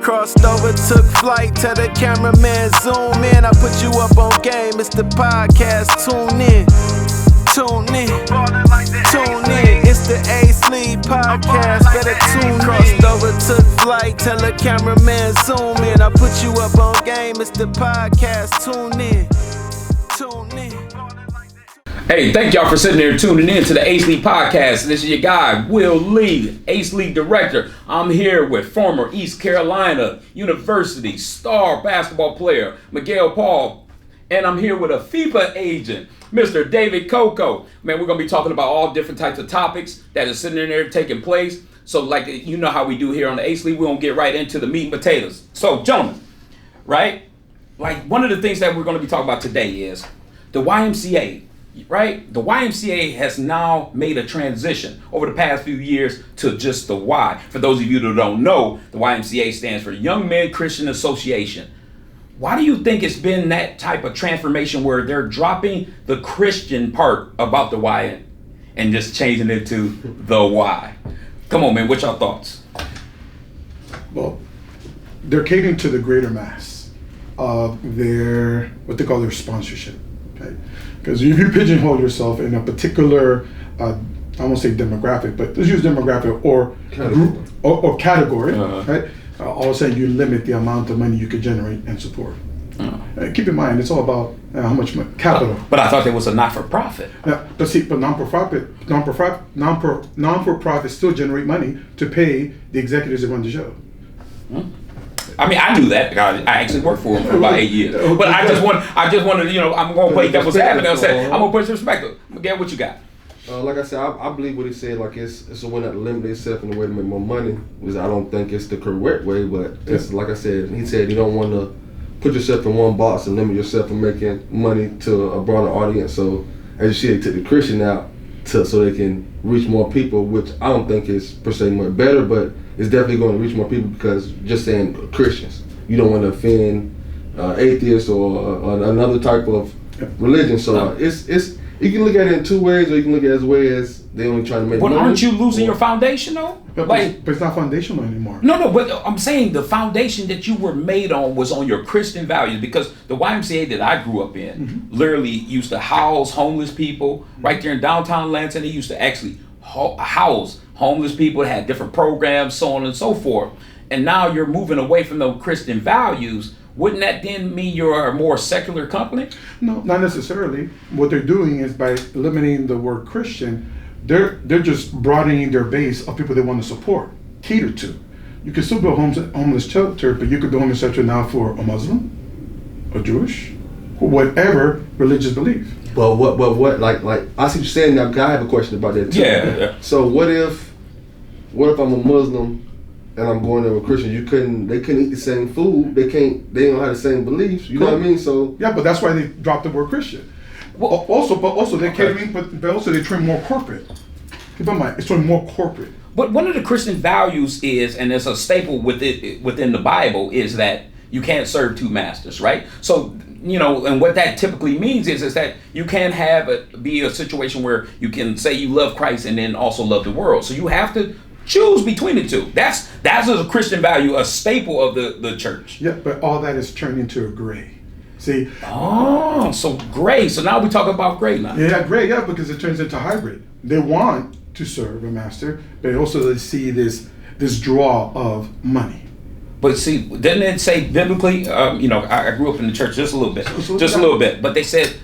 Crossed over, took flight, tell the cameraman zoom in. I put you up on game, it's the podcast, tune in. Tune in, tune in, it's the A-Sleep podcast, better tune in. Crossed over, took flight, tell the cameraman zoom in. I put you up on game, it's the podcast, tune in, tune in. Hey, thank y'all for sitting there tuning in to the Ace League Podcast. This is your guy, Will Lee, Ace League Director. I'm here with former East Carolina University star basketball player, Miguel Paul. And I'm here with a FIFA agent, Mr. David Cocco. Man, we're going to be talking about all different types of topics that are sitting in there taking place. So like, you know how we do here on the Ace League, we're going to get right into the meat and potatoes. So, gentlemen, right? Like, one of the things that we're going to be talking about today is the YMCA. Right? The YMCA has now made a transition over the past few years to just the Y. For those of you that don't know, the YMCA stands for Young Men Christian Association. Why do you think it's been that type of transformation where they're dropping the Christian part about the Y and just changing it to the Y? Come on, man. What's your thoughts? Well, they're catering to the greater mass of their, what they call their sponsorship. Okay? Because if you pigeonhole yourself in a particular, I won't say demographic, but let's use demographic or group or category, right? All of a sudden you limit the amount of money you could generate and support. Keep in mind, it's all about how much money, capital. But I thought there was a not-for-profit. But non-for-profit still generate money to pay the executives that run the show. I mean, I knew that because I actually worked for him for about 8 years. But I just wanted, I'm going to play devil's advocate. I'm going to put some perspective. Miguel, what you got? Like I said, I believe what he said. Like it's a way not to limit themselves in a way to make more money. Because I don't think it's the correct way, but it's like I said. He said you don't want to put yourself in one box and limit yourself from making money to a broader audience. So as you see, they took the Christian out so they can reach more people, which I don't think is per se much better, but it's definitely going to reach more people because just saying Christians, you don't want to offend atheists or another type of religion. So it's you can look at it in two ways, or you can look at it as way as they only trying to make money. But aren't you losing your foundation though? But it's not foundational anymore. No, but I'm saying the foundation that you were made on was on your Christian values, because the YMCA that I grew up in literally used to house homeless people right there in downtown Atlanta. They used to actually house homeless people, had different programs, so on and so forth. And now you're moving away from those Christian values. Wouldn't that then mean you're a more secular company? No, not necessarily. What they're doing is by eliminating the word Christian, they're just broadening their base of people they want to support, cater to. You can still build homeless shelter, but you could build homeless shelter now for a Muslim, a Jewish, whatever religious belief. Well, what like I see what you're saying now. I have a question about that too. Yeah. So what if I'm a Muslim and I'm going there with Christians? They couldn't eat the same food. They don't have the same beliefs. You know what I mean? So yeah, but that's why they dropped the word Christian. Well, also they're catering, but also they turn more corporate. Keep in mind, it's turning more corporate. But one of the Christian values is, and it's a staple within the Bible, is that you can't serve two masters, right? So, and what that typically means is that you can't be a situation where you can say you love Christ and then also love the world. So you have to choose between the two. That's a Christian value, a staple of the church. Yeah, but all that is turned into a gray. See? Oh, so gray. So now we're talking about gray now. Yeah, gray, because it turns into hybrid. They want to serve a master, but also they see this draw of money. But see, didn't it say biblically, I grew up in the church just a little bit, but they said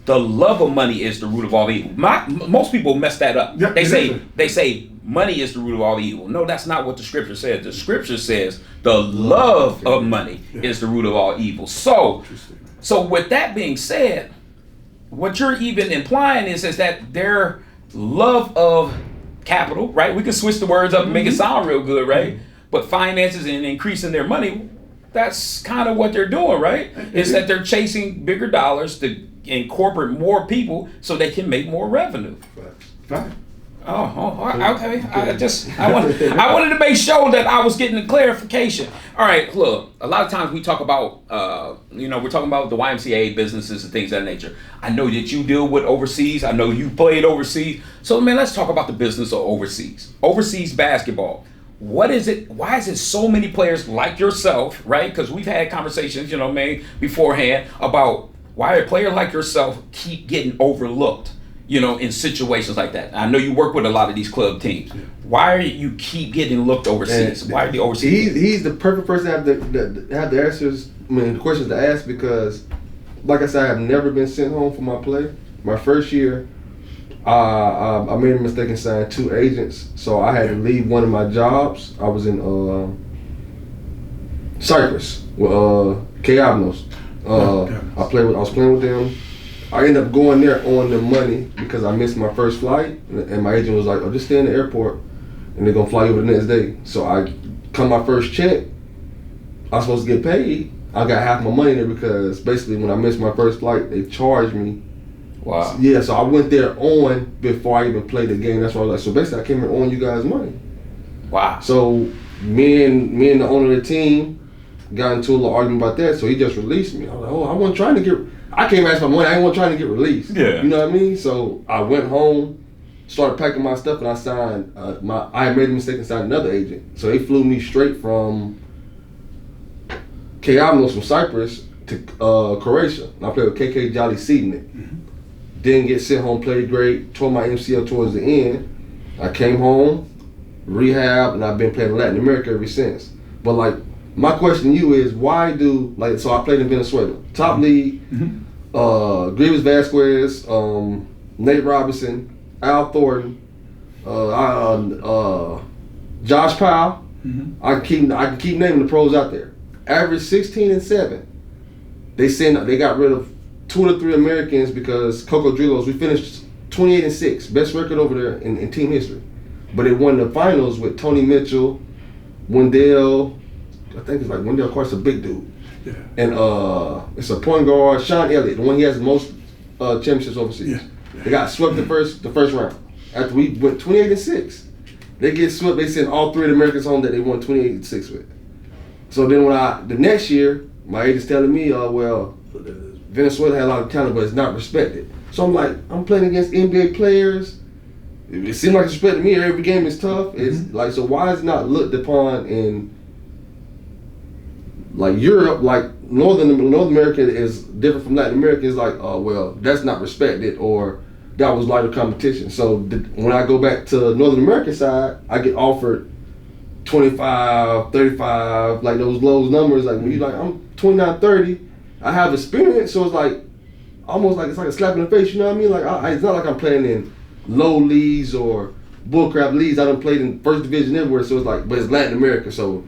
the love of money is the root of all evil. Most people mess that up. Yeah, they say money is the root of all evil. No, that's not what the scripture says. The scripture says the love of money is the root of all evil. So with that being said, what you're even implying is that their love of capital, right? We can switch the words up and make it sound real good, right? But finances and increasing their money, that's kind of what they're doing, right? Is that they're chasing bigger dollars to incorporate more people so they can make more revenue. Right. Okay. I wanted to make sure that I was getting the clarification. All right, look, a lot of times we talk about, we're talking about the YMCA businesses and things of that nature. I know that you deal with overseas. I know you played overseas. So, man, let's talk about the business of overseas. Overseas basketball. what is it? Why is it so many players like yourself, right? Because we've had conversations, beforehand about why a player like yourself keep getting overlooked, in situations like that. I know you work with a lot of these club teams. Why are you keep getting looked overseas? Why are the overseas? He's the perfect person to have the answers. The questions to ask, because, like I said, I have never been sent home for my play. My first year, I made a mistake and signed 2 agents, so I had to leave one of my jobs. I was in Cyprus with K-Abnos. I was playing with them. I ended up going there on the money because I missed my first flight, and my agent was like, "Oh, just stay in the airport, and they're gonna fly you over the next day." So I come my first check, I was supposed to get paid. I got half my money there because basically when I missed my first flight, they charged me. Wow. Yeah, so I went there on before I even played the game. That's why I was like, so basically I came here on you guys' money. Wow. So me and the owner of the team got into a little argument about that, so he just released me. I was like, oh, I wasn't trying to get, I came ask for money, I wasn't trying to get released. Yeah. You know what I mean? So I went home, started packing my stuff, and I signed, I had made a mistake and signed another agent. So they flew me straight from K-Abnos from Cyprus to Croatia. And I played with KK Jolly Seednick. Didn't get sent home, played great, tore my MCL towards the end. I came home, rehab, and I've been playing in Latin America ever since. But like, my question to you is, why do, like, so I played in Venezuela, top league, Grievous Vasquez, Nate Robinson, Al Thornton, Josh Powell. I can keep naming the pros out there. Average 16-7. They got rid of 2 of the 3 Americans because Cocco, we finished 28-6, best record over there in team history. But it won the finals with Tony Mitchell, Wendell. I think it's like Wendell Carter's a big dude. Yeah. And it's a point guard, Sean Elliott, the one he has the most championships overseas. Yeah. They got swept the first round. After we went 28-6, they get swept. They sent all 3 of the Americans home that they won 28-6 with. So then the next year, my agent's telling me, well, Venezuela had a lot of talent, but it's not respected. So I'm like, I'm playing against NBA players. It seems like it's respected me. Every game is tough. It's like, so why is it not looked upon in like Europe, like North America is different from Latin America? It's like, oh, well, that's not respected, or that was lighter competition. So when I go back to Northern American side, I get offered 25, 35, like those low numbers. Like when you like, I'm 29, 30, I have experience, so it's like almost like it's like a slap in the face. You know what I mean? Like it's not like I'm playing in low leagues or bullcrap leagues. I done played in first division everywhere, so it's like, but it's Latin America, so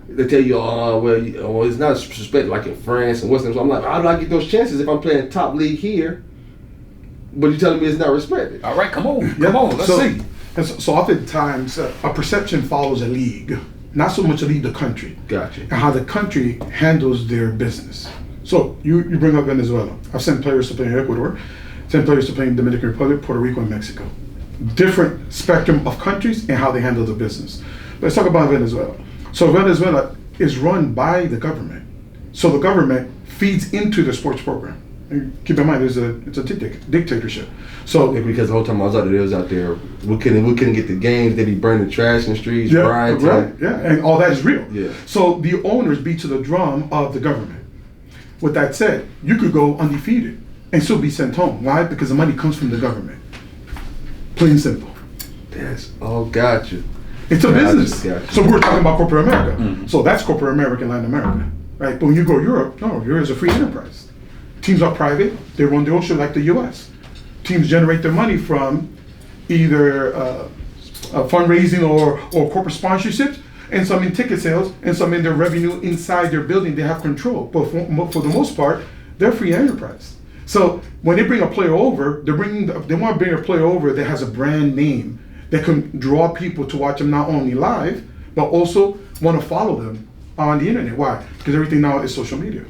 they tell you, well, it's not respected like in France and Western. So I'm like, how do I get those chances if I'm playing top league here? But you're telling me it's not respected. All right, come on, let's see. So oftentimes, a perception follows a league, not so much a league, the country. Gotcha. And how the country handles their business. So you bring up Venezuela. I've sent players to play in Ecuador, sent players to play in Dominican Republic, Puerto Rico, and Mexico. Different spectrum of countries and how they handle the business. Let's talk about Venezuela. So Venezuela is run by the government. So the government feeds into the sports program. And keep in mind, it's a dictatorship. So because the whole time I was out there, they was out there. We couldn't get the games. They be burning trash in the streets. Right, and all that is real. Yeah. So the owners beat to the drum of the government. With that said, you could go undefeated and still be sent home. Why? Because the money comes from the government. Plain and simple. Got you. It's a business. Gotcha. So we're talking about corporate America. So that's corporate America in Latin America, right? But when you go Europe, no, Europe is a free enterprise. Teams are private. They run the ocean like the U.S. Teams generate their money from either fundraising or corporate sponsorships, and some in ticket sales, and some in their revenue inside their building. They have control. But for the most part, they're free enterprise. So when they bring a player over, they want to bring a player over that has a brand name that can draw people to watch them not only live, but also want to follow them on the internet. Why? Because everything now is social media.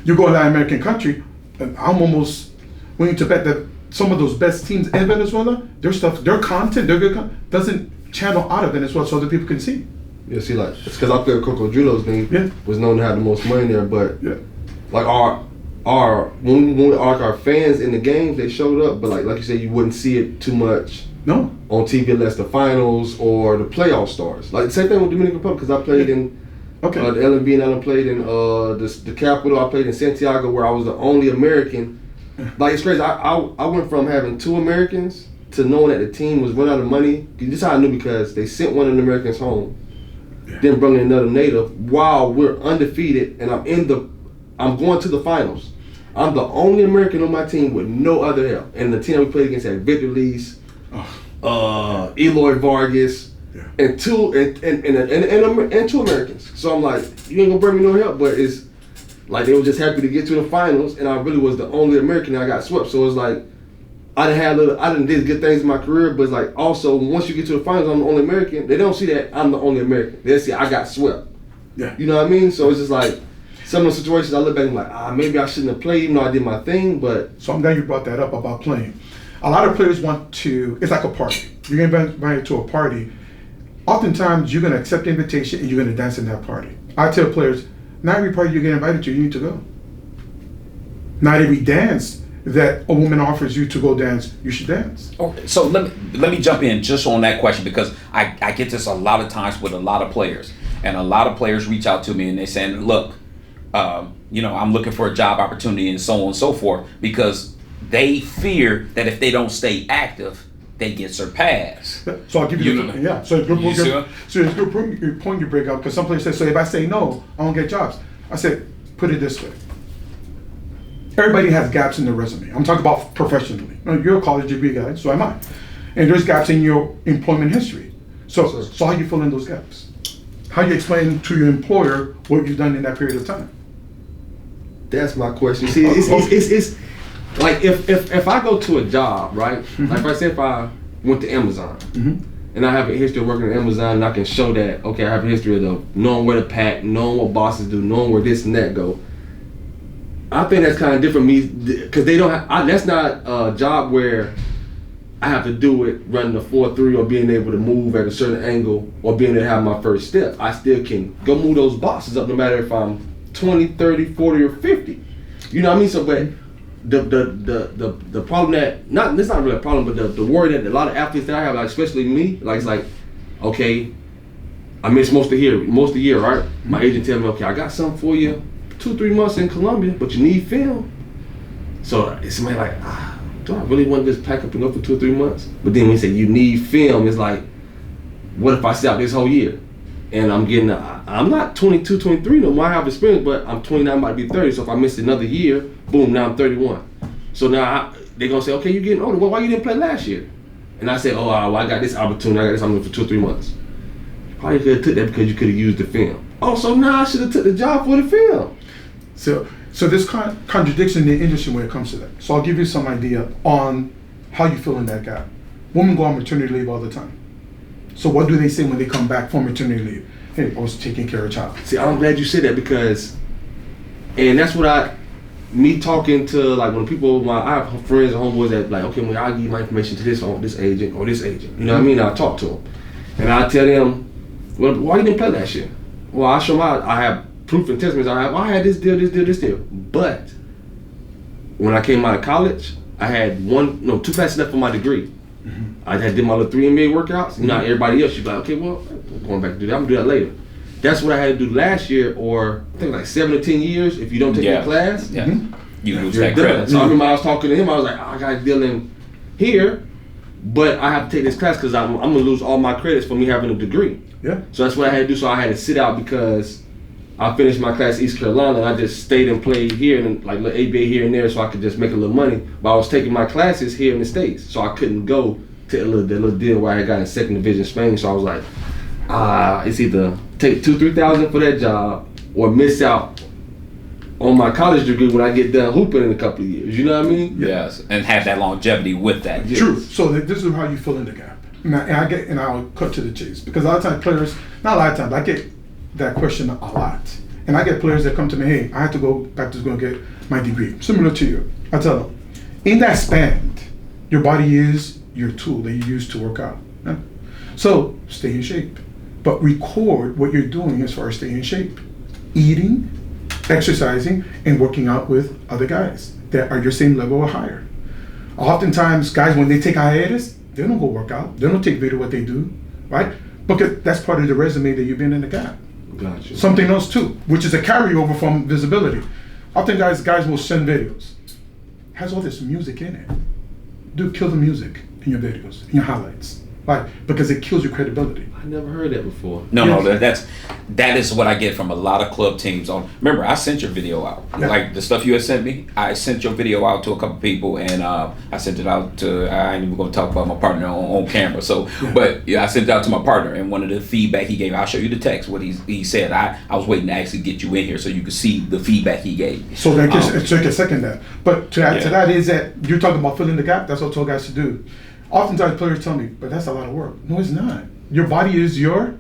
You go to Latin American country, and I'm almost willing to bet that some of those best teams in Venezuela, their content, their good content, doesn't channel out of Venezuela so other people can see. Yeah, see, like, it's because I played with Cocco was known to have the most money there, but like our fans in the games, they showed up, but like you said, you wouldn't see it too much No. on TV unless the finals or the playoff starts. Like same thing with Dominican Republic because I played in the LMB and I played in the capital. I played in Santiago where I was the only American. Like it's crazy. I went from having 2 Americans to knowing that the team was running out of money. This is how I knew because they sent one of the Americans home, then brought in another native while we're undefeated and I'm going to the finals. I'm the only American on my team with no other help. And the team we played against had Victor Lees, Eloy Vargas, and 2 Americans. So I'm like, you ain't gonna bring me no help, but it's like they were just happy to get to the finals, and I really was the only American and I got swept. So it's like I didn't did good things in my career, but it's like also once you get to the finals, I'm the only American. They don't see that I'm the only American. They see I got swept. Yeah. You know what I mean? So it's just like some of the situations I look back and I'm like, maybe I shouldn't have played even though I did my thing, but So I'm glad you brought that up about playing. A lot of players want to, it's like a party. You're gonna be invited to a party. Oftentimes you're gonna accept the invitation and you're gonna dance in that party. I tell players, not every party you get invited to, you need to go. Not every dance that a woman offers you to go dance, you should dance. Okay, so let me jump in just on that question because I get this a lot of times with a lot of players, and a lot of players reach out to me and they saying, look, I'm looking for a job opportunity and so on and so forth because they fear that if they don't stay active, they get surpassed. So I'll give you So it's a good point you break up because some players say, so if I say no, I won't get jobs. I said, put it this way. Everybody has gaps in their resume. I'm talking about professionally. You're a college degree guy, so am I. And there's gaps in your employment history. So how you fill in those gaps? How you explain to your employer what you've done in that period of time? That's my question. See, it's like if I go to a job, right? Mm-hmm. Like if I went to Amazon and I have a history of working at Amazon and I can show that, okay, I have a history of knowing where to pack, knowing what bosses do, knowing where this and that go. I think that's kind of different me because they don't have, that's not a job where I have to do it running the 4-3 or being able to move at a certain angle or being able to have my first step. I still can go move those boxes up no matter if I'm 20, 30, 40, or 50. You know what I mean? So, but the problem that, it's not really a problem, but the worry that a lot of athletes that I have, like especially me, like it's like, okay, I missed most of the year, right? My agent tell me, okay, I got something for you, 2-3 months in Colombia, but you need film. So it's somebody like, do I really want to just pack up and go for 2 or 3 months? But then when you say you need film, it's like, what if I sit out this whole year? And I'm not 22, 23 no more, I have experience, but I'm 29, about to be 30, so if I miss another year, boom, now I'm 31. So now they're going to say, okay, you're getting older, well, why you didn't play last year? And I say, I got this opportunity, for 2 or 3 months. You probably could have took that because you could have used the film. Oh, so now I should have took the job for the film. So there's contradiction in the industry when it comes to that. So I'll give you some idea on how you fill in that gap. Women go on maternity leave all the time. So what do they say when they come back from maternity leave? Hey, I was taking care of a child. See, I'm glad you said that because, and that's what me talking to, like when people, I have friends and homeboys that like, okay, well, I'll give my information to this agent or this agent. You know what I mean? I'll talk to them. And I tell them, well, why you didn't play last year? Well, I show them I have proof and testaments. I had this deal. But when I came out of college, I had 2 classes left for my degree. I had did my little 3 MBA workouts. You know, everybody else, you'd be like, okay, well, I'm going back to do that. I'm gonna do that later. That's what I had to do last year, or I think like 7 or 10 years. If you don't take your class, you lose that credit. So I remember I was talking to him. I was like, I got a deal in here, but I have to take this class because I'm gonna lose all my credits for me having a degree. Yeah. So that's what I had to do. So I had to sit out because I finished my class in East Carolina and I just stayed and played here and like little ABA here and there so I could just make a little money. But I was taking my classes here in the States, so I couldn't go to the little deal where I got in 2nd division Spain. So I was like, it's either take $2,000-3,000 for that job or miss out on my college degree when I get done hooping in a couple of years. You know what I mean? Yes, and have that longevity with that. Yes. True. So this is how you fill in the gap. And I'll cut to the chase because a lot of times players, not a lot of times, I get that question a lot. And I get players that come to me, hey, I have to go back to school and get my degree. Similar to you. I tell them, in that span, your body is your tool that you use to work out. Yeah? So stay in shape. But record what you're doing as far as staying in shape. Eating, exercising, and working out with other guys that are your same level or higher. Oftentimes, guys, when they take a hiatus, They don't go work out. They don't take video of what they do, right? Because that's part of the resume that you've been in the gap. Gotcha. Something else too, which is a carryover from visibility. Often guys will send videos. Has all this music in it. Dude, kill the music in your videos, in your highlights. Right? Because it kills your credibility. I never heard that before. No, that is what I get from a lot of club teams. Remember, I sent your video out. Yeah. Like the stuff you had sent me, I sent your video out to a couple people, and I sent it out to. I ain't even going to talk about my partner on camera. So, but yeah, I sent it out to my partner, and one of the feedback he gave, I'll show you the text. What he said. I was waiting to actually get you in here so you could see the feedback he gave. So that gets, so I can second that. But to add to that is that you're talking about filling the gap. That's what I told guys to do. Oftentimes players tell me, but that's a lot of work. No, it's not. Your body is your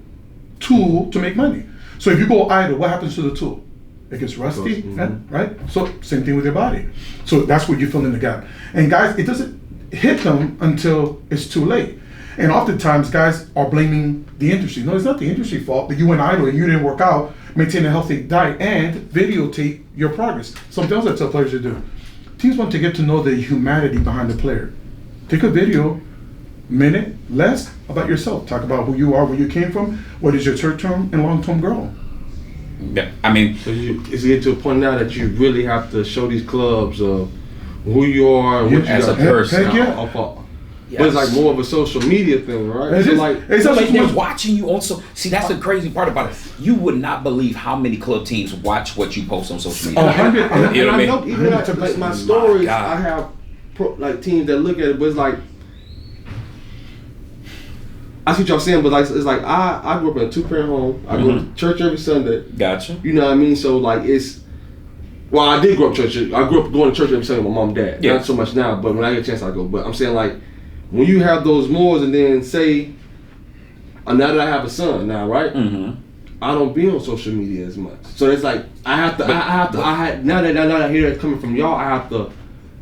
tool to make money. So if you go idle, what happens to the tool? It gets rusty, right? So same thing with your body. So that's where you fill in the gap. And guys, it doesn't hit them until it's too late. And oftentimes guys are blaming the industry. No, it's not the industry fault that you went idle and you didn't work out, maintain a healthy diet, and videotape your progress. Something else I tell players to do. Teams want to get to know the humanity behind the player. Take a video, minute, less, about yourself. Talk about who you are, where you came from, what is your short-term and long-term goal. Yeah, I mean, so it's get to a point now that you really have to show these clubs of who you are and what you as a got. person. Heck yeah. But it's like more of a social media thing, right? It's So just- It's like they're watching you on see, that's the crazy part about it. You would not believe how many club teams watch what you post on social media. 100. And You know what I I mean? know even like my stories, God. I have like teams that look at it, but it's like I see what y'all saying, but like it's like I grew up in a 2-parent home. I go to church every Sunday. Gotcha. You know what I mean? So like I did grow up church. I grew up going to church every Sunday with my mom and dad. Yeah. Not so much now, but when I get a chance I go. But I'm saying like when you have those mores and then say now that I have a son now, right? Mm-hmm. I don't be on social media as much. So it's like I have to now that I hear it coming from y'all, I have to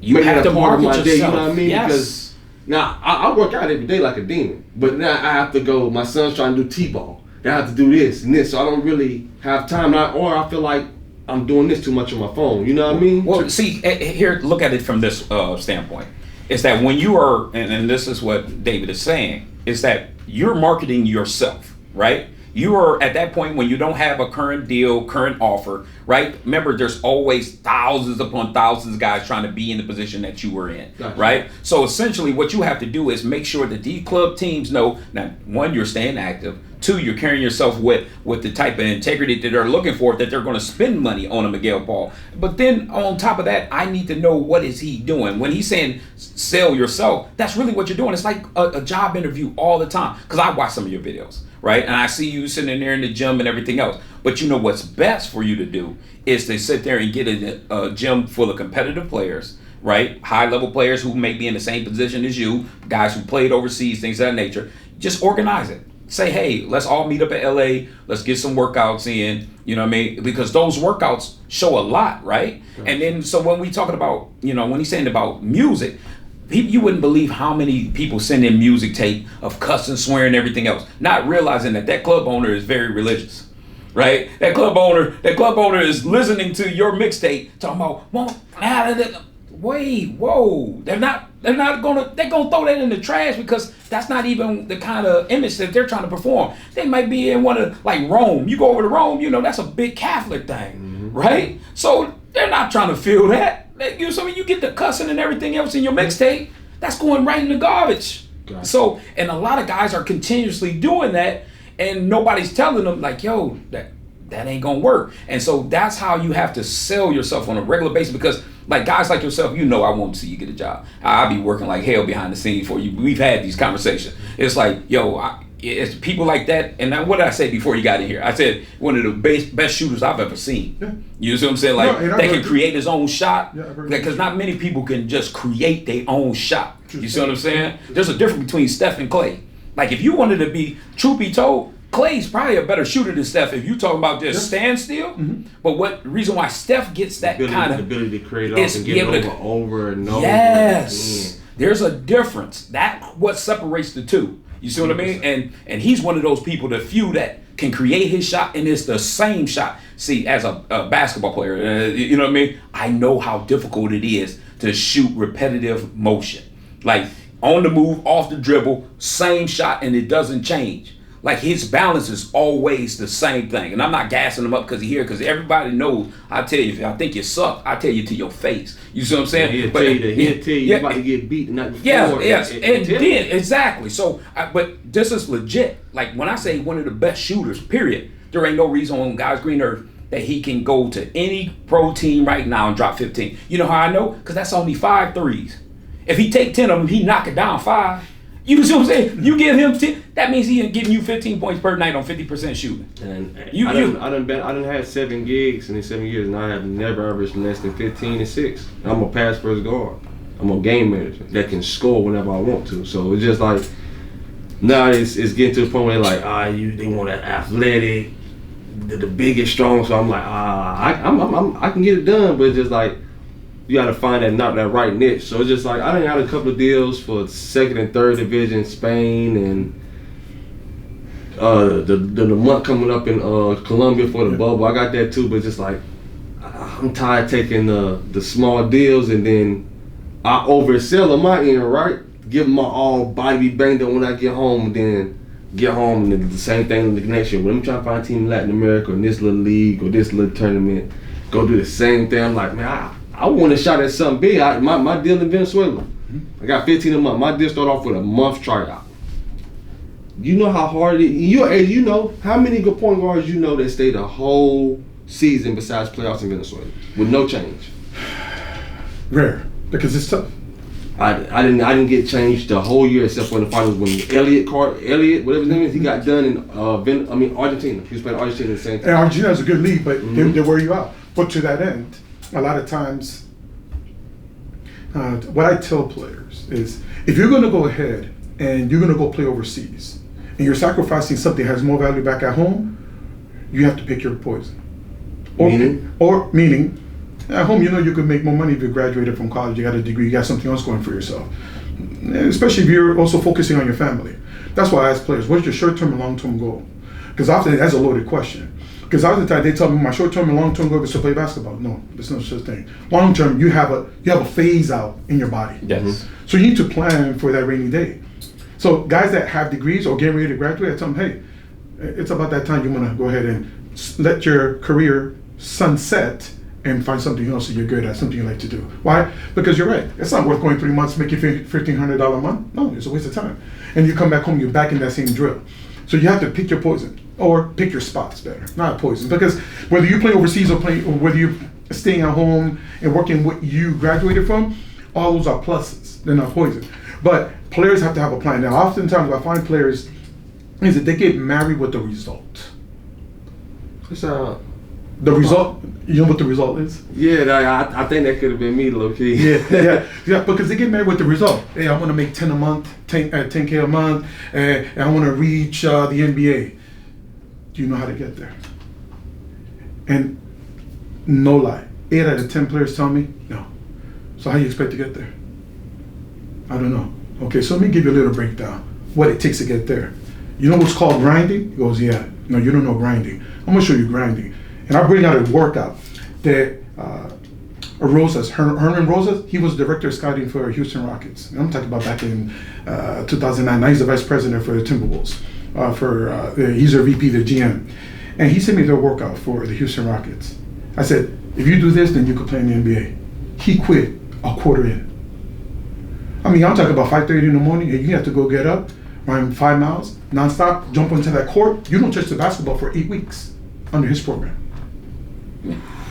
You make have it to a part of market my day, yourself. you know what I mean? Yes. Because now I work out every day like a demon, but now I have to go. My son's trying to do t-ball. I have to do this and this, so I don't really have time. Or I feel like I'm doing this too much on my phone. You know what I mean? Well, see, here, look at it from this standpoint. Is that when you are, and this is what David is saying, is that you're marketing yourself, right? You are at that point when you don't have a current deal, current offer, right? Remember, there's always thousands upon thousands of guys trying to be in the position that you were in, Gotcha. right? So essentially what you have to do is make sure that these club teams know, now, one, you're staying active. Two, you're carrying yourself with the type of integrity that they're looking for, that they're going to spend money on a Miguel Paul. But then on top of that, I need to know what is he doing. When he's saying sell yourself, that's really what you're doing. It's like a job interview all the time. Because I watch some of your videos, right? And I see you sitting in there in the gym and everything else. But you know what's best for you to do is to sit there and get a gym full of competitive players, right? High level players who may be in the same position as you, guys who played overseas, things of that nature. Just organize it. Say, hey, let's all meet up at LA. Let's get some workouts in. You know what I mean? Because those workouts show a lot, right? Gotcha. And then, so when we talking about, when he's saying about music, you wouldn't believe how many people send in music tape of cussing, swearing, and everything else, not realizing that club owner is very religious, right? That club owner is listening to your mixtape, talking about, well, they're gonna throw that in the trash because that's not even the kind of image that they're trying to perform. They might be in one of, like Rome. You go over to Rome, that's a big Catholic thing, right? So they're not trying to feel that. You get the cussing and everything else in your mixtape, that's going right in the garbage. Gotcha. So, and a lot of guys are continuously doing that, and nobody's telling them like, yo, that ain't gonna work. And so that's how you have to sell yourself on a regular basis, because like guys like yourself, I want to see you get a job. I'll be working like hell behind the scenes for you. We've had these conversations. It's like, it's people like that. And what did I say before you got in here? I said one of the best shooters I've ever seen. Yeah. You see what I'm saying? Like they can create his own shot. Because not many people can just create their own shot. You see what I'm saying? There's a difference between Steph and Clay. Like if you wanted to be, truth be told, Clay's probably a better shooter than Steph if you talking about just standstill. Mm-hmm. But the reason why Steph gets that kind of ability to create off and get it over and over. Yes, there's a difference. That's what separates the two. You see what I mean? And he's one of those people, the few that can create his shot and it's the same shot. See, as a basketball player, you know what I mean? I know how difficult it is to shoot repetitive motion. Like on the move, off the dribble, same shot, and it doesn't change. Like his balance is always the same thing. And I'm not gassing him up because he's here, because everybody knows. I tell you, if I think you suck, I tell you to your face. You see what I'm saying? He'll tell you you're about to get beat the night before. Yes, and then exactly. So, but this is legit. Like when I say one of the best shooters, period. There ain't no reason on God's green earth that he can go to any pro team right now and drop 15. You know how I know? Because that's only 5 threes. If he take 10 of them, he knock it down 5. You see what I'm saying? You give him 10, that means he giving you 15 points per night on 50% shooting. And I done had 7 gigs in 7 years, and I have never averaged less than 15 and 6. I'm a pass first guard. I'm a game manager that can score whenever I want to. So it's just like now it's getting to the point where they're like, they want that athletic, the biggest, strong. So I'm like, I can get it done, but it's just like, you got to find that right niche. So it's just like I done got a couple of deals for 2nd and 3rd division, Spain, and the month coming up in Colombia for the bubble. I got that too, but just like I'm tired of taking the small deals, and then I oversell on my end, right? Give my all, body be banged up when I get home, and then get home and the same thing the next year. When I'm trying to find a team in Latin America or in this little league or this little tournament, go do the same thing. I'm like, man, I want a shot at something big. My deal in Venezuela, I got 15 a month. My deal started off with a month tryout. You know how hard it is. Your age, you know how many good point guards you know that stay the whole season besides playoffs in Venezuela with no change. Rare, because it's tough. I didn't get changed the whole year except for in the finals when Elliot, whatever his name is, he got done in Argentina. He was playing Argentina at the same time. And Argentina is a good league, but they wear you out. But to that end, a lot of times, what I tell players is, if you're going to go ahead and you're going to go play overseas, and you're sacrificing something that has more value back at home, you have to pick your poison. Meaning, at home, you know you could make more money if you graduated from college, you got a degree, you got something else going for yourself. Especially if you're also focusing on your family. That's why I ask players, what's your short-term and long-term goal? Because often that's a loaded question. Because oftentimes they tell me my short-term and long-term goal is to play basketball. No, there's no such thing. Long-term, you have a phase out in your body. Yes. So you need to plan for that rainy day. So guys that have degrees or getting ready to graduate, I tell them, hey, it's about that time you want to go ahead and let your career sunset and find something else that you're good at, something you like to do. Why? Because you're right. It's not worth going 3 months making $1,500 a month. No, it's a waste of time. And you come back home, you're back in that same drill. So you have to pick your poison, or pick your spots better, not poison. Because whether you play overseas or whether you're staying at home and working what you graduated from, all those are pluses. They're not poison. But players have to have a plan. Now, oftentimes I find players is that they get married with the result. The result, you know what the result is? Yeah, I think that could have been me, low key. Yeah, because they get married with the result. Hey, I want to make 10 a month, 10K a month, and I want to reach the NBA. Do you know how to get there? And no lie, 8 out of 10 players tell me no. So how do you expect to get there? I don't know. Okay, so let me give you a little breakdown. What it takes to get there. You know what's called grinding? He goes, yeah. No, you don't know grinding. I'm gonna show you grinding. And I bring out a workout that Hernan Rosas, he was director of scouting for Houston Rockets. And I'm talking about back in 2009. Now he's the vice president for the Timberwolves. He's their VP, their GM. And he sent me their workout for the Houston Rockets. I said, if you do this, then you could play in the NBA. He quit a quarter in. I mean, I'm talking about 5:30 in the morning, and you have to go get up, run 5 miles, nonstop, jump into that court. You don't touch the basketball for 8 weeks under his program.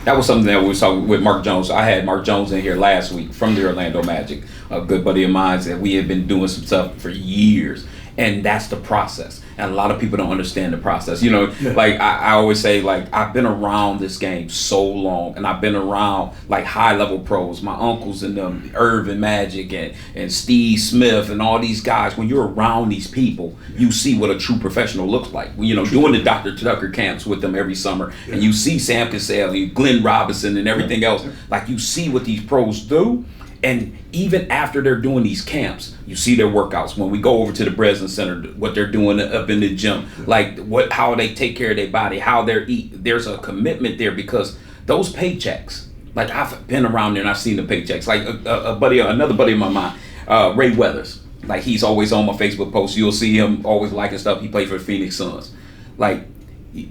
That was something that we was talking with Mark Jones. I had Mark Jones in here last week from the Orlando Magic, a good buddy of mine that we have been doing some stuff for years. And that's the process. And a lot of people don't understand the process. You know, like I always say, like, I've been around this game so long, and I've been around like high level pros, my uncles and them, Irvin Magic and Steve Smith and all these guys. When you're around these people, you see what a true professional looks like. You know, doing the Dr. Tucker camps with them every summer, and you see Sam Cassell, Glenn Robinson and everything else. Like, you see what these pros do. And even after they're doing these camps, you see their workouts. When we go over to the Breslin Center, what they're doing up in the gym, like how they take care of their body, how they're eating. There's a commitment there, because those paychecks, like, I've been around there and I've seen the paychecks. Like another buddy of my mind, Ray Weathers. Like he's always on my Facebook posts. You'll see him always liking stuff. He played for the Phoenix Suns. Like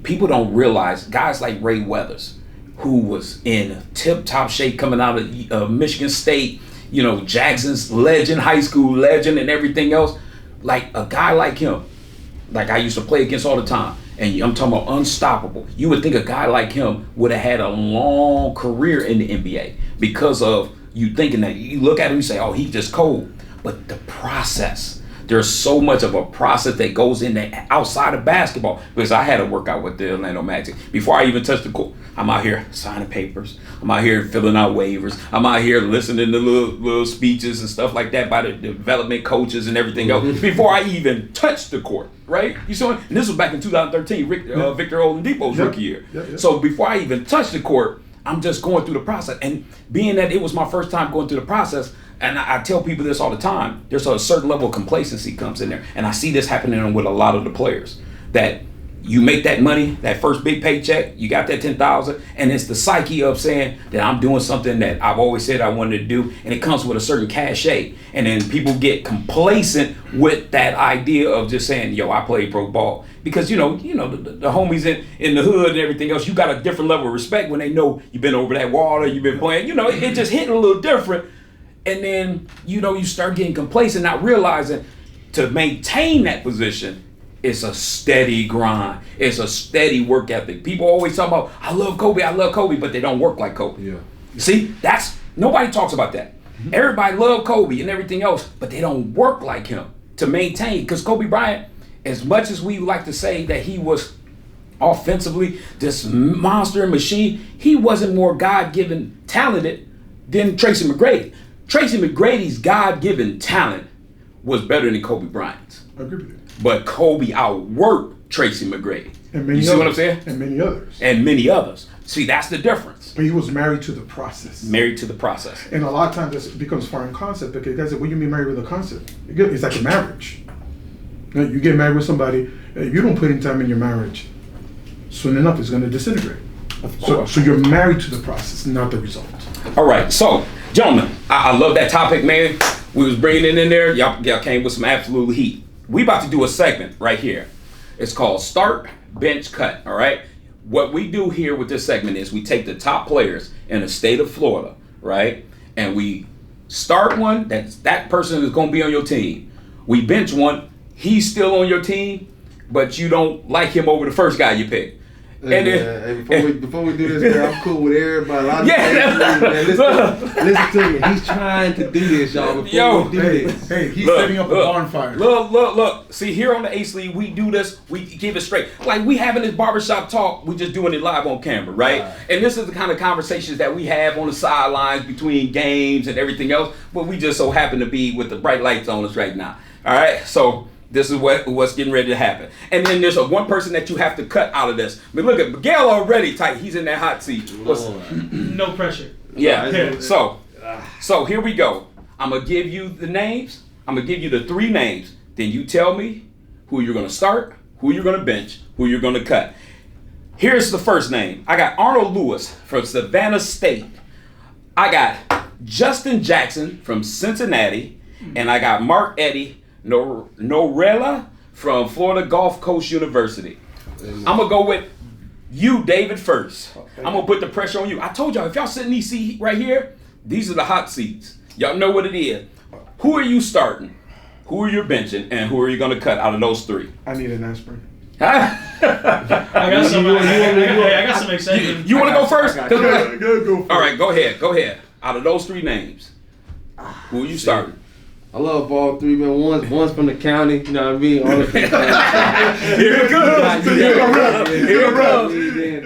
people don't realize guys like Ray Weathers, who was in tip-top shape coming out of Michigan State, you know, Jackson's legend, high school legend and everything else. Like a guy like him, like I used to play against all the time, and I'm talking about unstoppable. You would think a guy like him would have had a long career in the NBA because of you thinking that you look at him, you say, oh, he's just cold. But the process, there's so much of a process that goes in there outside of basketball. Because I had to work out with the Orlando Magic. Before I even touched the court, I'm out here signing papers. I'm out here filling out waivers. I'm out here listening to little speeches and stuff like that by the development coaches and everything else before I even touched the court, right? You saw it? And this was back in 2013, Victor Oladipo's rookie year. So before I even touched the court, I'm just going through the process. And being that it was my first time going through the process, and I tell people this all the time, there's a certain level of complacency comes in there. And I see this happening with a lot of the players. That you make that money, that first big paycheck, you got that $10,000, and it's the psyche of saying that I'm doing something that I've always said I wanted to do, and it comes with a certain cachet. And then people get complacent with that idea of just saying, yo, I play pro ball. Because the homies in the hood and everything else, you got a different level of respect when they know you've been over that water, you've been playing, it just hit a little different. And then, you start getting complacent, not realizing to maintain that position, it's a steady grind. It's a steady work ethic. People always talk about, I love Kobe, but they don't work like Kobe. Yeah. See, nobody talks about that. Mm-hmm. Everybody love Kobe and everything else, but they don't work like him to maintain. Because Kobe Bryant, as much as we like to say that he was offensively this monster machine, he wasn't more God-given talented than Tracy McGrady. Tracy McGrady's God-given talent was better than Kobe Bryant's. I agree with you. But Kobe outworked Tracy McGrady. And many you see others. what I'm saying? And many others. And many others. See, that's the difference. But he was married to the process. Married to the process. And a lot of times this becomes foreign concept because guys say, what do you mean married with a concept? It's like a marriage. You get married with somebody, if you don't put in time in your marriage, soon enough it's going to disintegrate. So you're married to the process, not the result. All right, so gentlemen, I love that topic, man. We was bringing it in there. Y'all came with some absolute heat. We about to do a segment right here. It's called Start, Bench, Cut, all right? What we do here with this segment is we take the top players in the state of Florida, right? And we start one, that person is going to be on your team. We bench one, he's still on your team, but you don't like him over the first guy you picked. Before we do this, man, I'm cool with everybody. Listen to me. He's trying to do this, y'all. Before we do this. Hey, he's setting up a bonfire. Look. See, here on the Ace League, we do this. We keep it straight. Like we having this barbershop talk, we just doing it live on camera, right? And this is the kind of conversations that we have on the sidelines between games and everything else. But we just so happen to be with the bright lights on us right now. All right, so. This is what's getting ready to happen. And then there's one person that you have to cut out of this. But look at Miguel already tight. He's in that hot seat. No pressure. Yeah. So here we go. I'm going to give you the names. I'm going to give you the 3 names. Then you tell me who you're going to start, who you're going to bench, who you're going to cut. Here's the first name. I got Arnold Lewis from Savannah State. I got Justin Jackson from Cincinnati. And I got Mark Eddy Norella from Florida Gulf Coast University. I'm gonna go with you, David, first. I'm gonna put the pressure on you. I told y'all, if y'all sit in these seats right here, these are the hot seats. Y'all know what it is. Who are you starting? Who are you benching? And who are you gonna cut out of those 3? I need an aspirin. I got some excitement. You wanna go first? Go for All right, go ahead. Out of those 3 names, who are you starting? I love all 3, man. One's from the county, you know what I mean? Here it comes. Here it comes.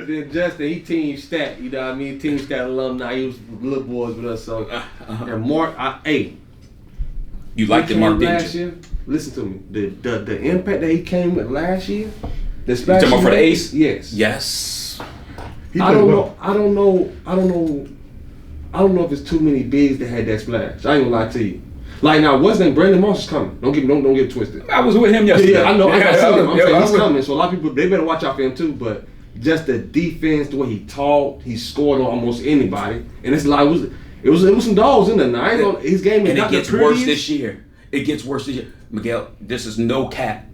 Then Justin, he team stat, you know what I mean? Team stat alumni. He was little boys with us. So and Mark, you liked the Mark, didn't you? Year, listen to me. The impact that he came with last year. You talking about for the Ace? Yes. Yes. I don't know if it's too many bigs that had that splash. I ain't gonna lie to you. Like now, what's his name? Brandon Moss is coming. Don't get it twisted. I was with him yesterday. Yeah, I know. I seen him. I'm saying he's coming. So a lot of people they better watch out for him too. But just the defense, the way he talked, he scored on almost anybody. And it's like it was some dogs in there. Now his game is and not it gets the worse this year. It gets worse this year. Miguel, this is no cap.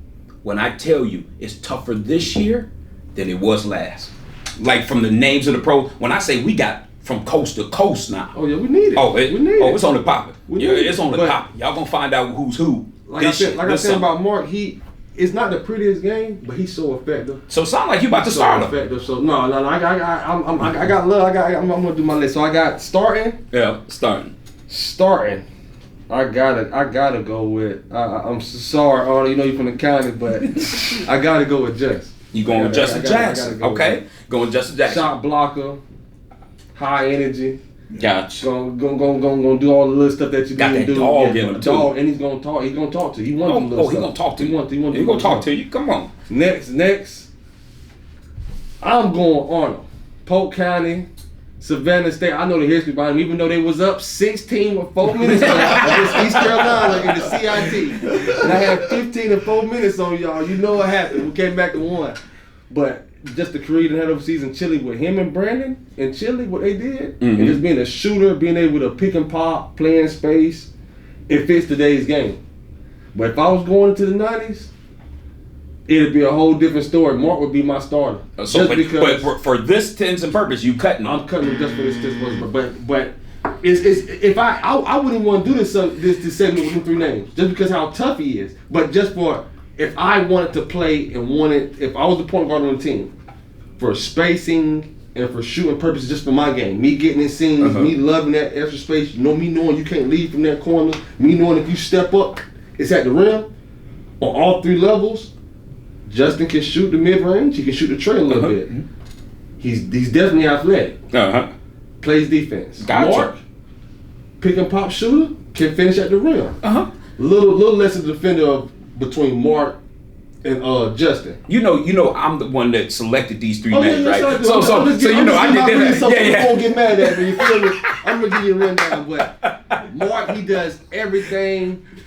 When I tell you it's tougher this year than it was last. Like from the names of the pros. When I say we got from coast to coast now. Oh yeah, we need it. It's on the popping. Yeah, it's on the But- popping. Y'all gonna find out who's who. Like I said about Mark, it's not the prettiest game, but he's so effective. So it sound like you about to So start him. effective. So no, I got love. I'm gonna do my list. So I got starting. Yeah, starting. I gotta go with. I'm sorry, Arnold. You know you from the county, but I gotta go with Jess. You going with Justin Jackson? go Okay, going Justin Jackson. Shot blocker, high energy. Gotcha. Gonna do all the little stuff that you Got need that to do. dog in him, too. Dog, and he's gonna talk. He's gonna talk to you. He wants to do little He stuff. gonna talk to you. He want He to gonna talk to you. Come on. Next. I'm going Arnold. Polk County, Savannah State. I know the history behind them, even though they was up 16 with 4 minutes against East Carolina in the CIT. And I had 15 and 4 minutes on y'all. You know what happened. We came back to 1. But just the career that had overseas in Chile with him and Brandon in Chile, what they did, and just being a shooter, being able to pick and pop, play in space, it fits today's game. But if I was going into the 90s, it'd be a whole different story. Mark would be my starter. So, but for this intents and purpose, you cutting him. I'm cutting him just for this but it's if I wouldn't even want to do this segment with them 3 names just because how tough he is. But just for if I wanted to play and if I was the point guard on the team for spacing and for shooting purposes, just for my game, me getting in scenes, me loving that extra space, me knowing you can't leave from that corner, me knowing if you step up, it's at the rim on all 3 levels. Justin can shoot the mid-range. He can shoot the tray a little bit. He's definitely athletic. Plays defense. Gotcha. Mark, pick and pop shooter, can finish at the rim. Little less of a defender between Mark and Justin. You know, I'm the one that selected these 3 names, yes, right? So you know, I did that. You won't get mad at me. You feel me? I'm gonna give you a rundown, but Mark, he does everything. If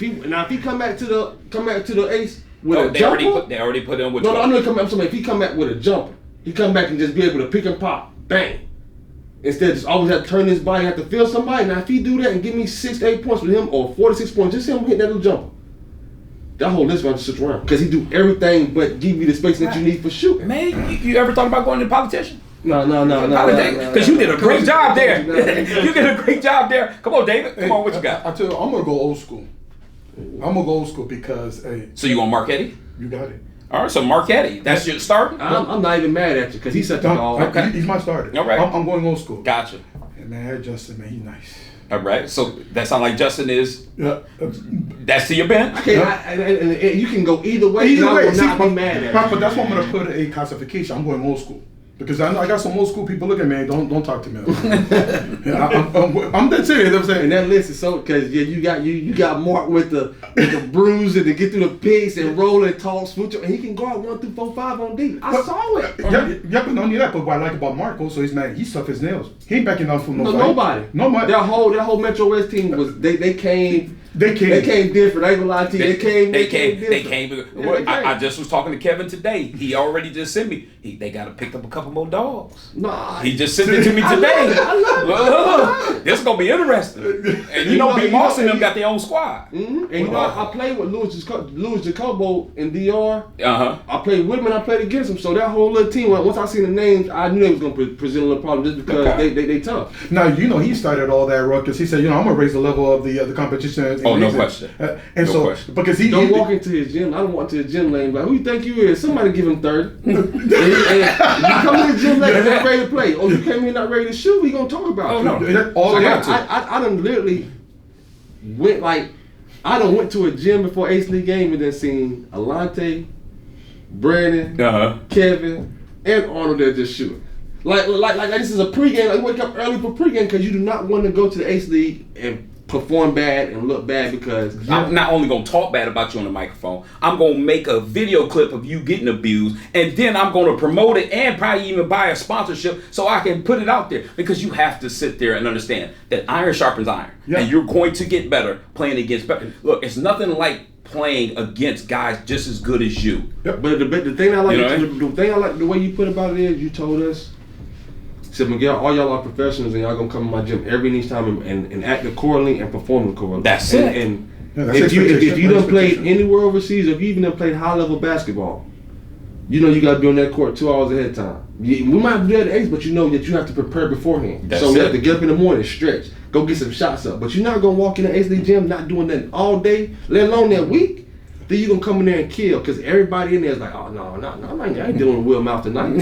he come back to the ace with a jumper, they already put in with. No, I know he come back. I'm saying if he come back with a jumper, he come back and just be able to pick and pop, bang. Instead of just always have to turn his body, have to feel somebody. Now if he do that and give me 6 to 8 points with him, or 4 to 6 points, just him hit that little jumper. That whole list might just switch around because he do everything but give you the space that you need for shooting. Man, you ever thought about going to politician? No. Because you did a great job there. You did a great job there. Come on, David. Come on, what you got? I tell you, I'm gonna go old school. I'm gonna go old school because So you want Marquetti? you got it. All right, so Marquetti. That's your start? I'm not even mad at you because he's such a dog. Okay. He's my starter. All right. I'm going old school. Gotcha. And man, Justin, man, he's nice. All right, so that sounds like Justin is. Yeah. That's to your bench. And you can go either way. Either I way, will not be mad at you. but that's why I'm gonna put a classification. I'm going old school because I know I got some old school people looking at me. Don't talk to me. I'm dead serious. You know what I'm saying. And that list is so because you got Mark with the bruise and to get through the picks and roll and toss, and he can go out 1 through 4, 5 on D. I saw it. Yeah, but not only that. But what I like about Marco, so he's mad. He's tough as nails. He ain't backing down from Nobody. That whole Metro West team was they came. They came different. I ain't gonna lie to you. They came different. I just was talking to Kevin today. He already just sent me. They got to pick up a couple more dogs. Nah, he just sent it to me today. I love it. This is gonna be interesting. And you know, B. Moss and them got their own squad. And you know, I played with Louis Jacobo in DR. I played with him and I played against him. So that whole little team. Once I seen the names, I knew they was gonna present a little problem just because they tough. Now you know he started all that ruckus. He said, I'm gonna raise the level of the competition. Oh, no question. And no so question. because don't walk into his gym. I don't walk into his gym lane. But who you think you is? Somebody give him 30. and you come to the gym lane and not ready to play. Oh, you came in not ready to shoot. We gonna talk about. Oh you. no. All I done literally went to a gym before Ace League game and then seen Alante, Brandon, Kevin, and Arnold there just shooting. Like this is a pregame. I wake up early for pregame because you do not want to go to the Ace League and perform bad and look bad because I'm not only gonna talk bad about you on the microphone, I'm gonna make a video clip of you getting abused, and then I'm gonna promote it and probably even buy a sponsorship so I can put it out there, because you have to sit there and understand that iron sharpens iron, and you're going to get better playing against better. Look, it's nothing like playing against guys just as good as you. But the thing I like, the way you put about it is you told us. Said, Miguel, all y'all are professionals and y'all gonna come to my gym every and each time and act accordingly and perform accordingly. That's it. And Yeah, that's if you expectation. done played anywhere overseas, or if you even done played high level basketball, you know you got to be on that court 2 hours ahead of time. We might do that at Ace, but you know that you have to prepare beforehand. That's so we it. have to get up in the morning, stretch, go get some shots up. But you're not gonna walk in the Ace League gym not doing nothing all day, let alone that week. Then you gonna come in there and kill, because everybody in there is like, oh no, I ain't dealing with Will Mouth tonight.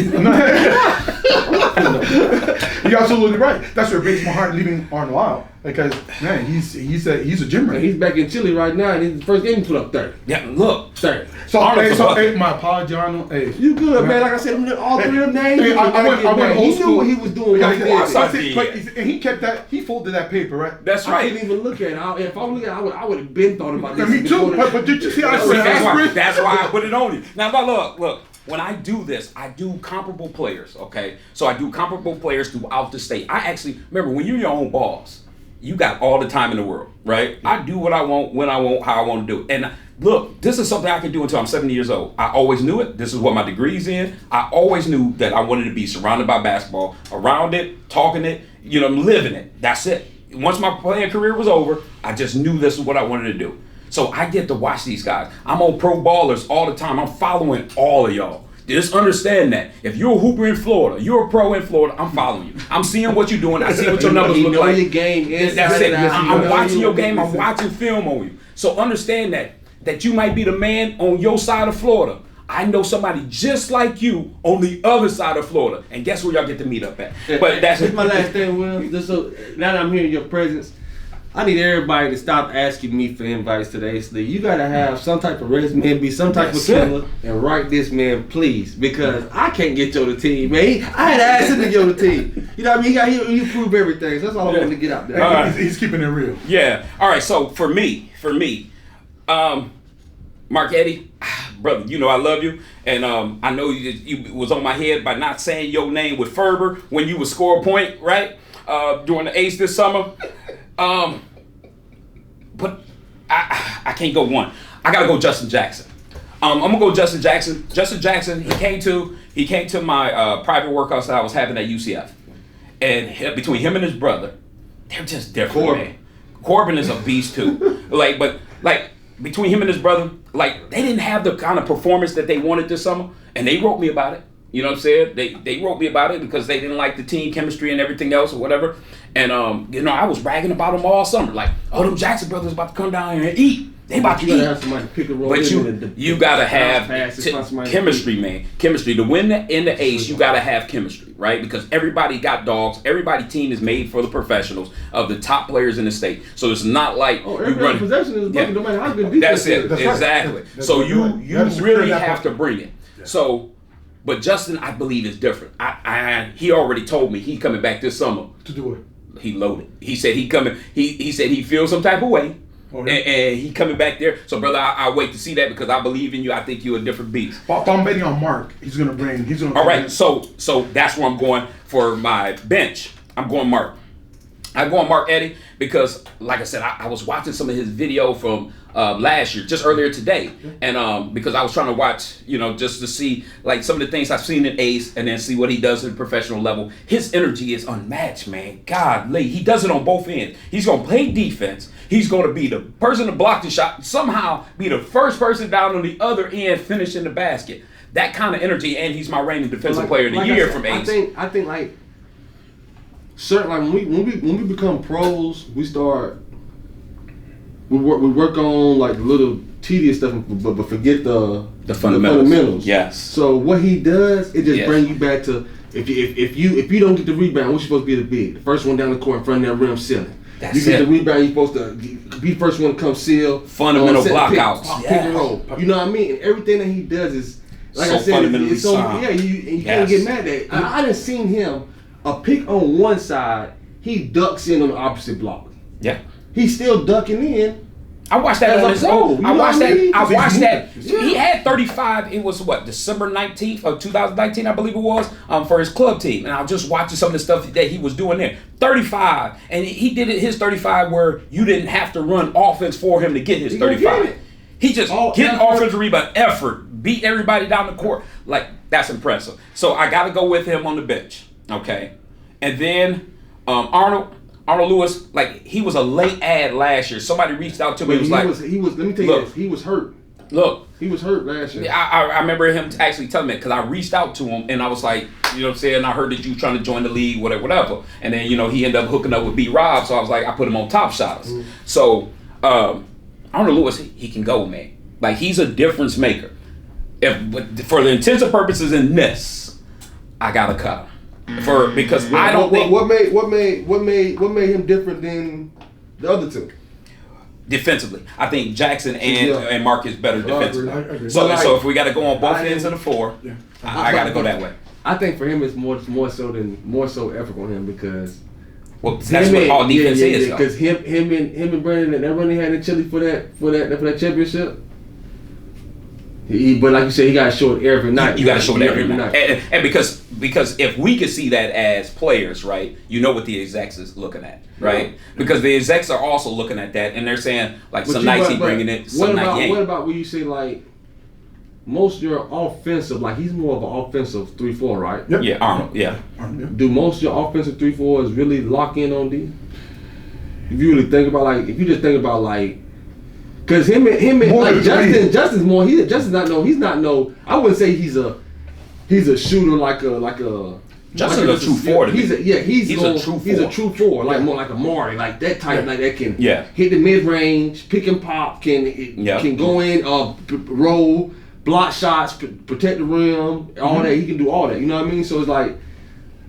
You're absolutely right. That's what breaks my heart leaving Arnold out, because man, he's a gym rat. He's back in Chile right now, and his first game he put up 30. Yeah, look. 30. So, my apology, Arnold. Hey, You good, man? Like I said, all three of them names. Hey, I went old He knew school. what he was doing. Yeah, Right there. but and he kept that. He folded that paper, right? That's I right. didn't even look at it. If I was looking at it, I would have been thought about Yeah, this. me too. But did you see how I said That's why I put it on you. Now, look. When I do this, I do comparable players, okay? So I do comparable players throughout the state. I actually, remember, when you're your own boss, you got all the time in the world, right? I do what I want, when I want, how I want to do it. And look, this is something I can do until I'm 70 years old. I always knew it. This is what my degree's in. I always knew that I wanted to be surrounded by basketball, around it, talking it, living it. That's it. Once my playing career was over, I just knew this is what I wanted to do. So I get to watch these guys. I'm on Pro Ballers all the time. I'm following all of y'all. Just understand that. If you're a hooper in Florida, you're a pro in Florida, I'm following you. I'm seeing what you're doing. I see what your numbers look like. Your game is That's it. I'm watching your game. I'm watching film on you. So understand that you might be the man on your side of Florida. I know somebody just like you on the other side of Florida. And guess where y'all get to meet up at? But that's my last thing, Will. Just so now that I'm hearing your presence, I need everybody to stop asking me for invites to the Ace League. You gotta have some type of resume, be some type of killer, and write this man, please, because I can't get you on the team, man. I had to ask him to get on the team. You know what I mean? He prove everything. So that's all I wanted to get out there. Right. He's keeping it real. Yeah. All right. So for me, Mark Eddie, brother, I love you, and I know you was on my head by not saying your name with fervor when you would score a point, right? During the Ace this summer. But I can't go one. I gotta go Justin Jackson. I'm gonna go Justin Jackson. Justin Jackson, he came to my private workouts that I was having at UCF. And between him and his brother, they're just different, man. Corbin is a beast too. But between him and his brother, they didn't have the kind of performance that they wanted this summer, and they wrote me about it. You know what I'm saying? They wrote me about it because they didn't like the team chemistry and everything else or whatever. And I was bragging about them all summer. Them Jackson brothers about to come down here and eat. They about to eat. Have somebody pick a role. But you gotta have chemistry, man. Chemistry. To win in the Ace, you gotta have chemistry, right? Because everybody got dogs. Everybody team is made for the professionals of the top players in the state. So it's not like you run possession is bucket, no matter how good defense. That's it. That's exactly. Right. So you really have bucket. to bring it. Yeah. So. But Justin, I believe, is different. He already told me he's coming back this summer. To do it. He loaded. He said he coming. He said he feels some type of way, and he coming back there. So, brother, I wait to see that because I believe in you. I think you're a different beast. But I'm betting on Mark. He's gonna. All right. So that's where I'm going for my bench. I'm going Mark. I go on Mark Eddie because, like I said, I was watching some of his video from last year, just earlier today, and because I was trying to watch, just to see some of the things I've seen in Ace, and then see what he does at the professional level. His energy is unmatched, man. Godly, he does it on both ends. He's gonna play defense. He's gonna be the person to block the shot. Somehow, be the first person down on the other end, finishing the basket. That kind of energy, and he's my reigning defensive player of the year from Ace. I think certainly when we become pros, we work on little tedious stuff, but forget the fundamentals. Yes. So what he does, it just brings you back to if you don't get the rebound, what's supposed to be the big? The first one down the court in front of that rim ceiling. You get the rebound, you're supposed to be the first one to come seal. Fundamental blockouts. Pick and roll. You know what I mean? And everything that he does is, like so I said, fundamentally it's so sound. you can't get mad at it. I done seen him a pick on one side, he ducks in on the opposite block. Yeah. He's still ducking in. I watched that on his own. I watched that. Yeah. He had 35. It was December 19th of 2019, I believe it was, for his club team. And I was just watching some of the stuff that he was doing there. 35, and he did his 35 where you didn't have to run offense for him to get his 35. He just getting offensive rebound effort, beat everybody down the court. That's impressive. So I got to go with him on the bench. Okay, and then Arnold. Arnold Lewis, like he was a late ad last year. Somebody reached out to me. But he was. Let me tell you this. He was hurt. Look, he was hurt last year. I remember him actually telling me because I reached out to him and I was like, you know what I'm saying? I heard that you trying to join the league, whatever. And then, you know, he ended up hooking up with B. Rob, so I was like, I put him on Top Shotters. Mm-hmm. So, Arnold Lewis, he can go, man. Like, he's a difference maker. For the intents and purposes in this, I gotta cut him. Because I don't think... What made him different than the other two? Defensively, I think Jackson and Marcus better defensively. I agree. So if we got to go on both ends of the floor, I got to go that way. I think for him it's more so effort on him because that's what all defense is. Because him and Brandon and that run they had in Chile for that championship. But like you said, he got to show it every night. You got to show it every night. And because if we could see that as players, right, you know what the execs is looking at, right? Yeah. Because the execs are also looking at that, and they're saying, like, some nights he bringing it, some nights he ain't. What about when you say, like, most of your offensive, like, he's more of an offensive 3-4, right? Yep. Yeah, Arnold, yeah. Do most of your offensive 3-4s really lock in on D? If you really think about, like, because him and like Justin's more. Justin's not no. He's not no. I wouldn't say he's a shooter like a. Justin's a true four. He's a true four. He's a true four, like more like a Marty, like that type, like that can hit the mid range, pick and pop, can go in, roll, block shots, protect the rim, all that. He can do all that. You know what I mean? So it's like,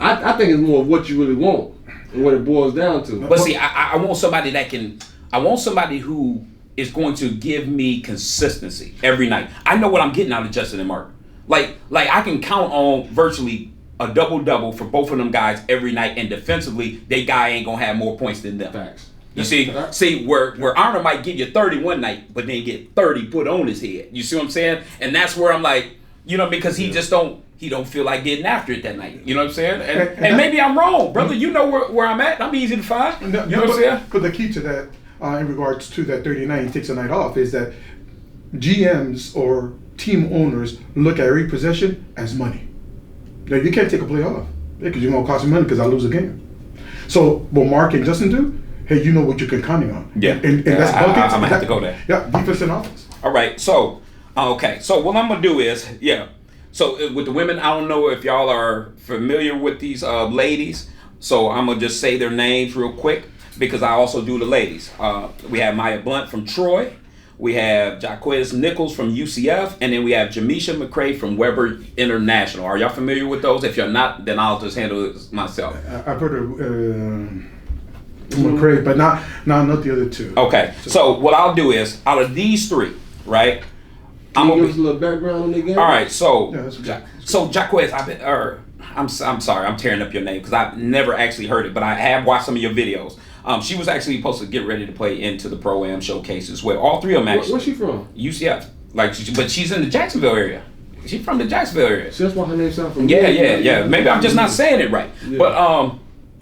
I think it's more of what you really want and what it boils down to. But see, I want somebody that can. I want somebody who is going to give me consistency every night. I know what I'm getting out of Justin and Mark. Like I can count on virtually a double-double for both of them guys every night, and defensively, they guy ain't gonna have more points than them. Facts. You see where Arnold might give you 30 one night, but then get 30 put on his head. You see what I'm saying? And that's where I'm like, you know, because he don't feel like getting after it that night. You know what I'm saying? And maybe I'm wrong, brother. You know where I'm at. I'm easy to find. You know what I'm saying? But the key to that, in regards to that 39, he takes a night off, is that GMs or team owners look at every possession as money. Now, you can't take a play off because you're going to cost me money because I lose a game. So what Mark and Justin do, hey, you know what you can count on. Yeah. And that's buckets. I'm going to have to go there. Yeah, defense and offense. All right. So, okay. So what I'm going to do is, so with the women, I don't know if y'all are familiar with these ladies. So I'm going to just say their names real quick, because I also do the ladies. We have Maya Blunt from Troy. We have Jaquez Nichols from UCF. And then we have Jamisha McCray from Weber International. Are y'all familiar with those? If you're not, then I'll just handle it myself. I've heard of McCray, but not the other two. Okay. So what I'll do is, out of these three, right? Can you give us a little background on the game? All right. So, Jaquez, I'm sorry, I'm tearing up your name because I've never actually heard it, but I have watched some of your videos. She was actually supposed to get ready to play into the Pro-Am showcase as well. All three of them actually. Where's she from? UCF. But she's in the Jacksonville area. She's from the Jacksonville area. So that's why her name's not from. Yeah. Maybe I'm just not saying it right. Yeah.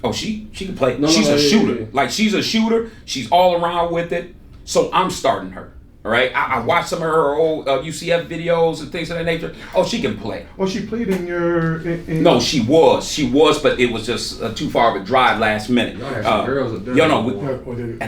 But she can play. She's a shooter. Yeah. Like, she's a shooter. She's all around with it. So I'm starting her. All right, I watched some of her old UCF videos and things of that nature. Oh, she can play. Well, she played in your. No, she was, but it was just too far of a drive last minute. And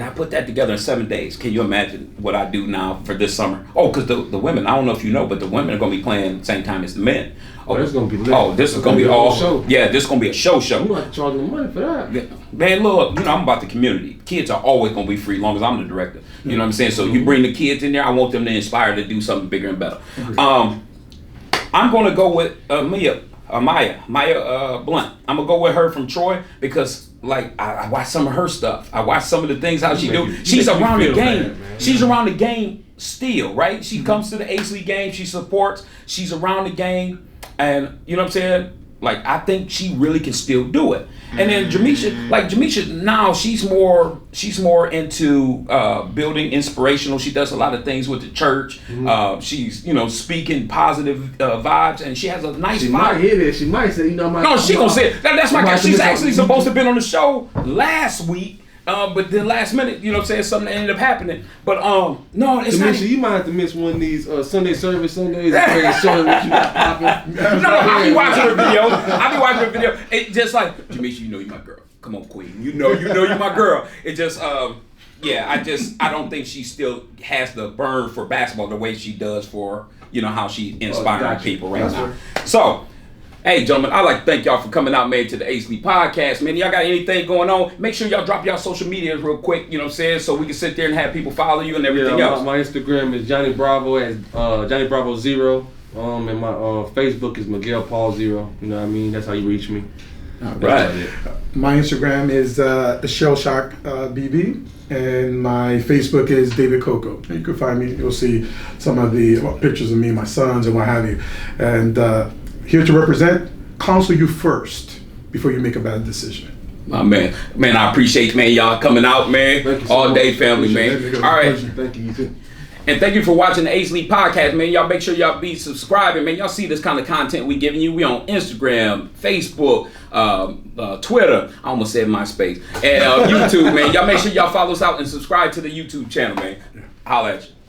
I put that together in 7 days. Can you imagine what I do now for this summer? Oh, because the women, I don't know if you know, but the women are going to be playing the same time as the men. Oh, this is going to be lit. Oh, this is going to be all show. Yeah, this is going to be a show. You don't have to charge them money for that. Yeah. Man, look, I'm about the community. Kids are always going to be free as long as I'm the director. You know what I'm saying? So you bring the kids in there, I want them to inspire to do something bigger and better. I'm going to go with Maya Blunt. I'm going to go with her from Troy because, like, I watched some of her stuff. I watched some of the things how she do. She's around the game. She's around the game still, right? She comes to the Ace League game. She supports. She's around the game. And, you know what I'm saying? Like, I think she really can still do it. And then Jamisha now she's more into building inspirational. She does a lot of things with the church. She's speaking positive vibes, and she has a nice vibe. She might hear this. She might say, no, she gonna say it. That's my guy. She's actually supposed to have been on the show last week. But then last minute, you know what I'm saying, something ended up happening. But no, it's not. You might have to miss one of these Sunday service Sundays and showing what you got popping. No, I be watching her video. It's just like, Jamisha, you know you my girl. Come on, Queen. You know you my girl. It just I don't think she still has the burn for basketball the way she does for how she inspiring people right now. So, hey, gentlemen, I'd like to thank y'all for coming out, man, to the Ace League podcast. Man, y'all got anything going on? Make sure y'all drop y'all social medias real quick, you know what I'm saying, so we can sit there and have people follow you and everything else. My Instagram is Johnny Bravo as Johnny Bravo 0. And my Facebook is Miguel Paul 0. You know what I mean? That's how you reach me. Right. My Instagram is Shell Shock BB, and my Facebook is David Cocco. You can find me. You'll see some of the pictures of me, my sons, and what have you. And here to represent, counsel you first before you make a bad decision. My man, I appreciate y'all coming out, man. All day family, man. All right. Thank you. You too. And thank you for watching the Ace League podcast, man. Y'all make sure y'all be subscribing, man. Y'all see this kind of content we giving you. We on Instagram, Facebook, Twitter. I almost said MySpace. And YouTube, man. Y'all make sure y'all follow us out and subscribe to the YouTube channel, man. Holla at you.